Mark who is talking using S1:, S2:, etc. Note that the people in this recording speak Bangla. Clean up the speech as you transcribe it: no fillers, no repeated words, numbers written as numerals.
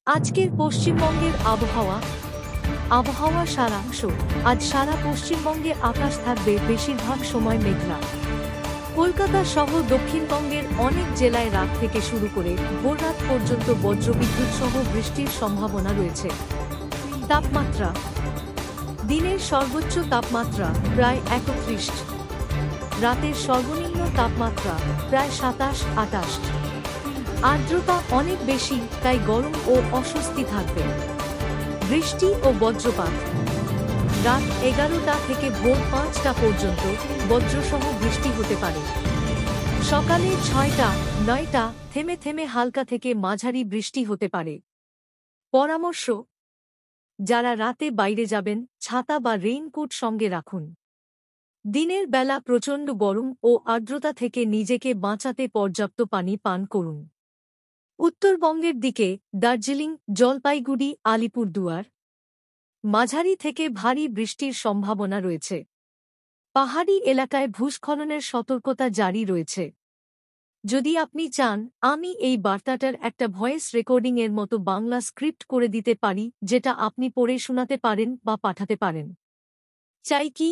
S1: আজকের পশ্চিমবঙ্গের আবহাওয়া সারাংশ। আজ সারা পশ্চিমবঙ্গে আকাশ থাকবে বেশিরভাগ সময় মেঘলা। কলকাতা সহ দক্ষিণবঙ্গের অনেক জেলায় রাত থেকে শুরু করে ভোররাত পর্যন্ত বজ্রবিদ্যুৎ সহ বৃষ্টির সম্ভাবনা রয়েছে। তাপমাত্রা। দিনের সর্বোচ্চ তাপমাত্রা প্রায় 31, রাতের সর্বনিম্ন তাপমাত্রা প্রায় 27-28। আর্দ্রতা অনেক বেশি, তাই গরম ও অস্বস্তি থাকবে। বৃষ্টি ও বজ্রপাত। রাত 11টা থেকে ভোর 5টা পর্যন্ত বজ্রসহ বৃষ্টি হতে পারে। সকালে 6টা, 9টা থেমে থেমে হালকা থেকে মাঝারি বৃষ্টি হতে পারে। পরামর্শ: যারা রাতে বাইরে যাবেন, ছাতা বা রেইনকোট সঙ্গে রাখুন। দিনের বেলা প্রচণ্ড গরম ও আর্দ্রতা থেকে নিজেকে বাঁচাতে পর্যাপ্ত পানি পান করুন। উত্তরবঙ্গের দিকে দার্জিলিং, জলপাইগুড়ি, আলিপুরদুয়ার মাঝারি থেকে ভারী বৃষ্টির সম্ভাবনা রয়েছে। পাহাড়ি এলাকায় ভূস্খলনের সতর্কতা জারি রয়েছে। যদি আপনি চান, আমি এই বার্তাটার একটা ভয়েস রেকর্ডিংয়ের মতো বাংলা স্ক্রিপ্ট করে দিতে পারি, যেটা আপনি পড়ে শোনাতে পারেন বা পাঠাতে পারেন। চাই কি?